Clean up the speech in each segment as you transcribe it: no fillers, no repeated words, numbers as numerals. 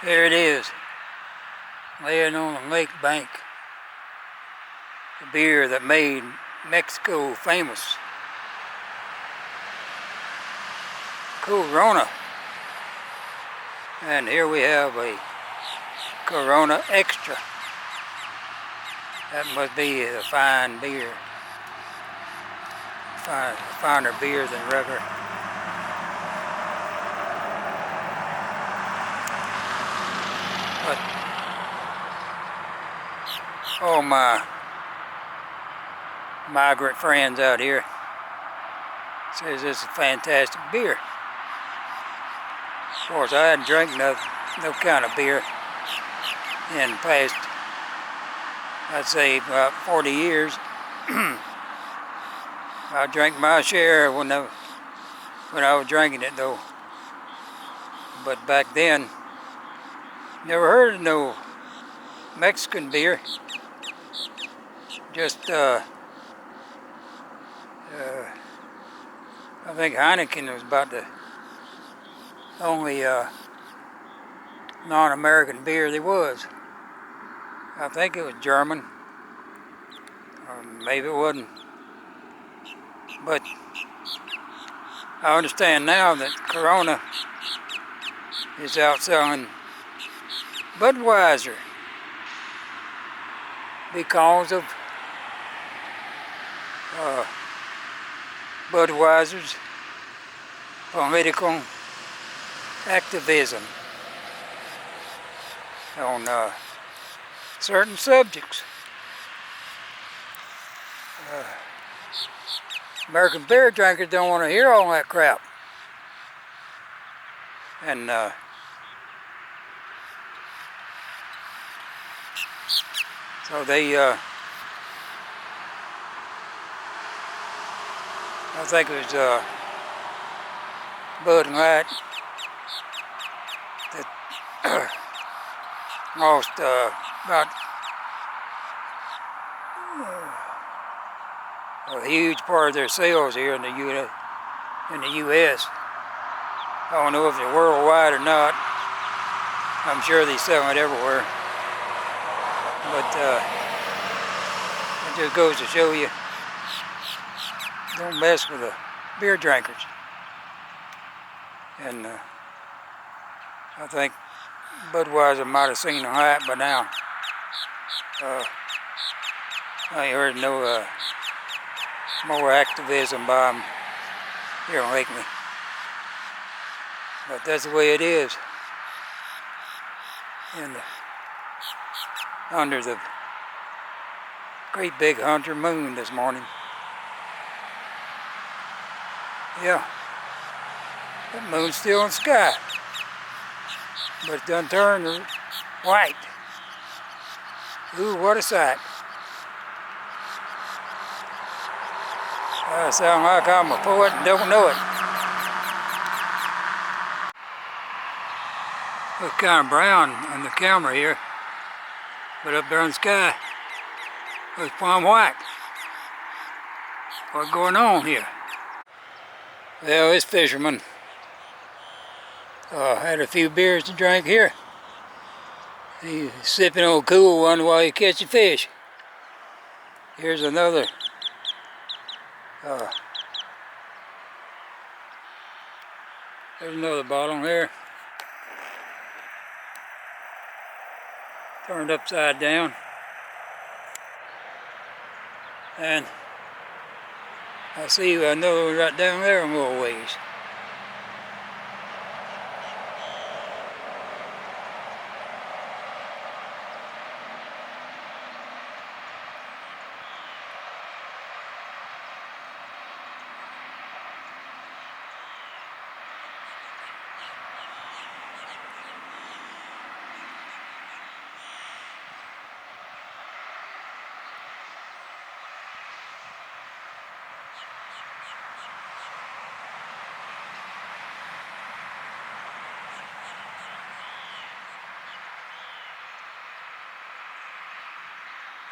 There it is, laying on the lake bank. The beer that made Mexico famous. Corona. And here we have a Corona Extra. That must be a fine beer. Finer beer than regular. But all my migrant friends out here says this is fantastic beer. Of course, I hadn't drank no kind of beer in the past, I'd say about 40 years. I drank my share when I was drinking it though. But back then, never heard of no Mexican beer. Just I think Heineken was about the only non-American beer there was. I think it was German, or maybe it wasn't. But I understand now that Corona is outselling Budweiser because of Budweiser's political activism on certain subjects. American beer drinkers don't want to hear all that crap. And so they, I think it was Bud Light that lost about a huge part of their sales here in the U.S. I don't know if they're worldwide or not. I'm sure they sell it everywhere. But it just goes to show you, don't mess with the beer drinkers. And I think Budweiser might have seen the light by now. I ain't heard no more activism by them here lately. But that's the way it is. And under the great big hunter moon this morning. Yeah, that moon's still in the sky, but it done turned white. Ooh, what a sight. I sound like I'm a poet and don't know it. Looks kind of brown on the camera here, but up there in the sky, looks plumb white. What's going on here? Well, this fisherman had a few beers to drink here. He's sipping on a cool one while he catches fish. Here's another there's another bottle there, turned upside down, and I see another one right down there a little ways.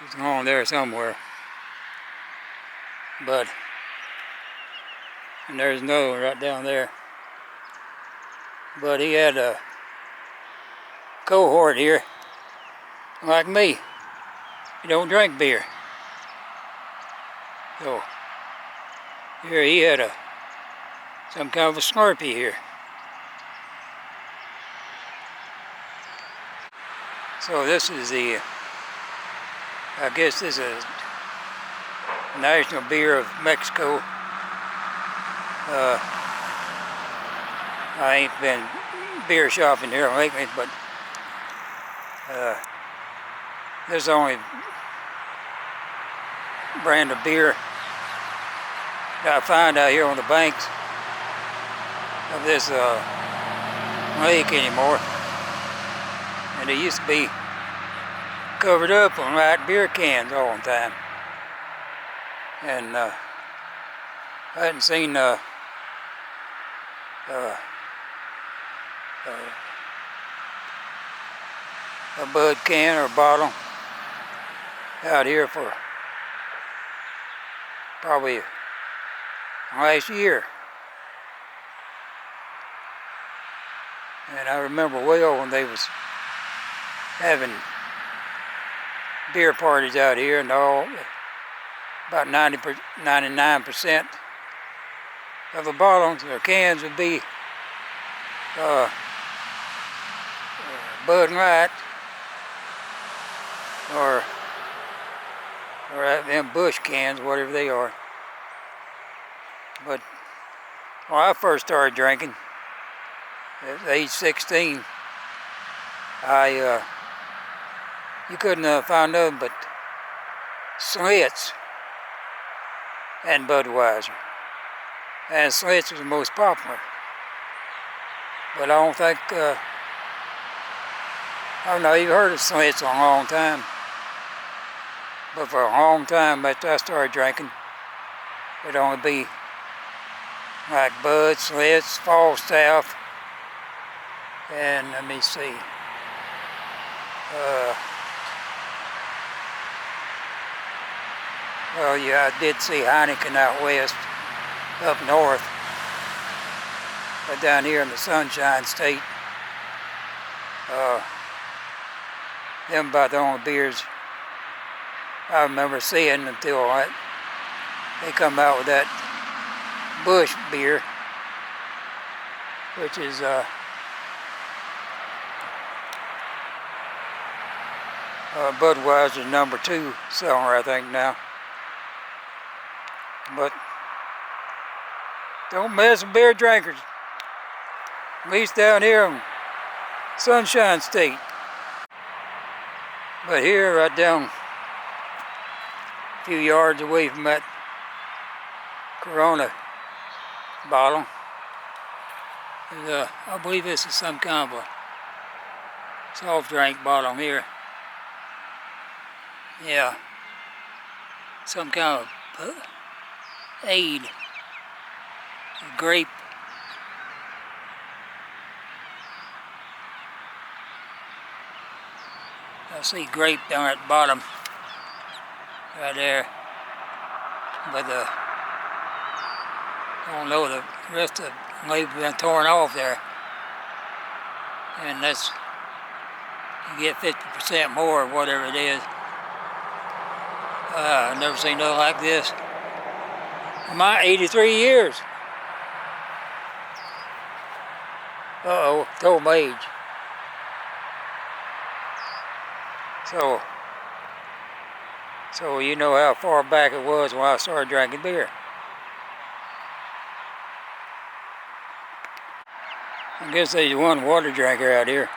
It's on there somewhere. But, and there's another one right down there. But he had cohort here, like me, he don't drink beer. So here he had some kind of a Slurpee here. So this is I guess this is national beer of Mexico. I ain't been beer shopping here lately, but this is the only brand of beer that I find out here on the banks of this lake anymore. And it used to be covered up on light beer cans all the time. And I hadn't seen a bud can or bottle out here for probably last year. And I remember well when they was having beer parties out here, and all about 99% of the bottles or cans would be Bud Light or them Bush cans, whatever they are. But when I first started drinking, at age 16, you couldn't find nothing but Schlitz and Budweiser. And Schlitz was the most popular. But I don't think, I've not even heard of Schlitz in a long time. But for a long time after I started drinking, it'd only be like Bud, Schlitz, Falstaff, and let me see. Well, yeah, I did see Heineken out west, up north. But down here in the Sunshine State, them about the only beers I remember seeing until they come out with that Bush beer, which is Budweiser's #2 seller, I think now. But don't mess with beer drinkers, at least down here in Sunshine State. But here, right down a few yards away from that Corona bottle, I believe this is some kind of a soft drink bottle here. Yeah, some kind of aid, grape. I see grape down at the bottom, right there. But I don't know, the rest of the label been torn off there. And that's, you get 50% more, or whatever it is. I've never seen nothing like this in my 83 years. Uh-oh, told my age. So you know how far back it was when I started drinking beer. I guess there's one water drinker out here.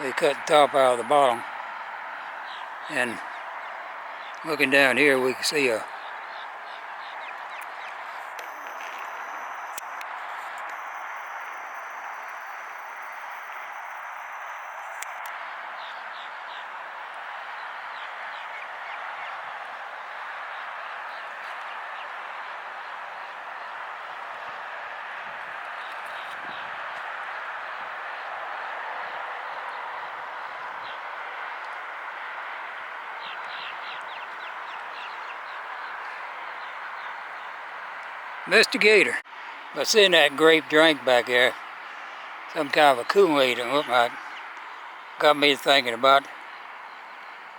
They cut the top out of the bottom. And looking down here, we can see a Mr. Gator. But seeing that grape drink back there, some kind of a Kool-Aid it looked like. Got me thinking about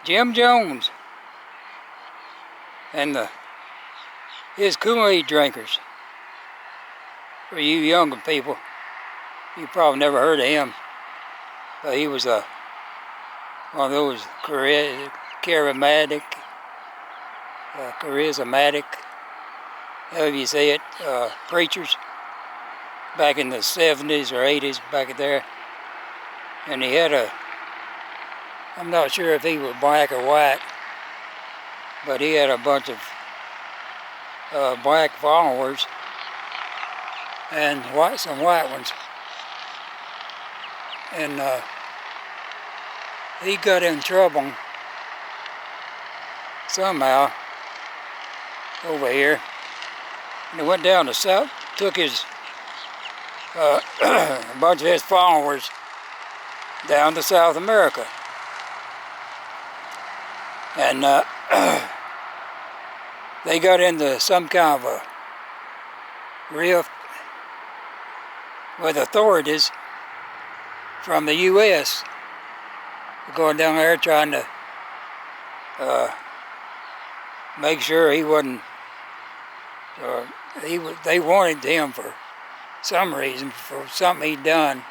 Jim Jones and his Kool-Aid drinkers. For you younger people, you probably never heard of him, but he was one of those charismatic, however you say it, preachers back in the 70s or 80s, back there. And he had I'm not sure if he was black or white, but he had a bunch of black followers and some white ones. And he got in trouble somehow over here. And he went down to South, took his a bunch of his followers down to South America. And they got into some kind of a rift with authorities from the U.S. going down there trying to make sure he wasn't, they wanted him for some reason, for something he'd done.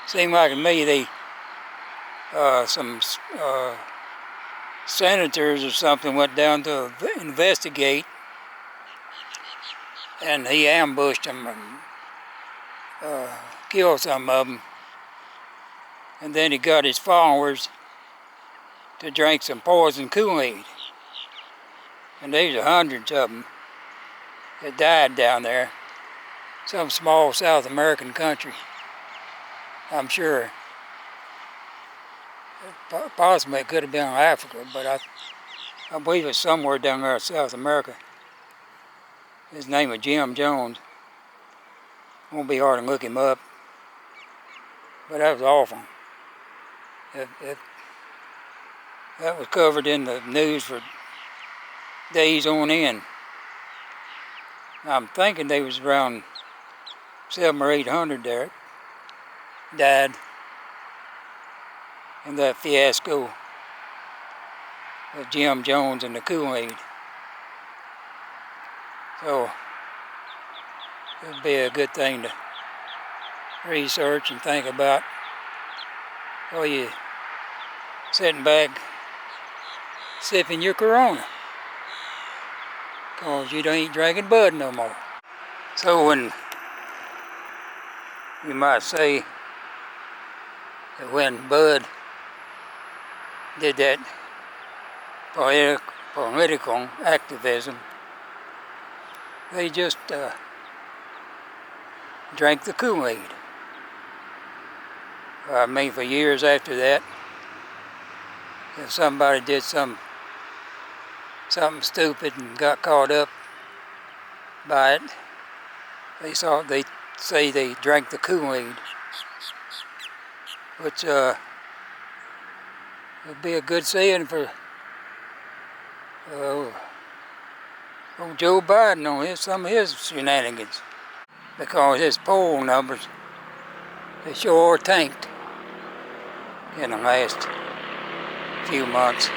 Seemed like to me some senators or something went down to investigate, and he ambushed them and killed some of them. And then he got his followers to drink some poison Kool-Aid. And there's hundreds of them that died down there. Some small South American country, I'm sure. Possibly it could have been Africa, but I believe it's somewhere down there in South America. His name is Jim Jones. Won't be hard to look him up. But that was awful. That was covered in the news for days on end. I'm thinking they was around 700 or 800 there died in that fiasco of Jim Jones and the Kool-Aid. So it would be a good thing to research and think about while you sitting back sipping your Corona, because you ain't drinking Bud no more. So when you might say that when Bud did that political activism, they just drank the Kool-Aid. I mean, for years after that, if somebody did something stupid and got caught up by it, they say they drank the Kool-Aid, which would be a good saying for old Joe Biden on some of his shenanigans, because his poll numbers, they sure tanked in the last few months.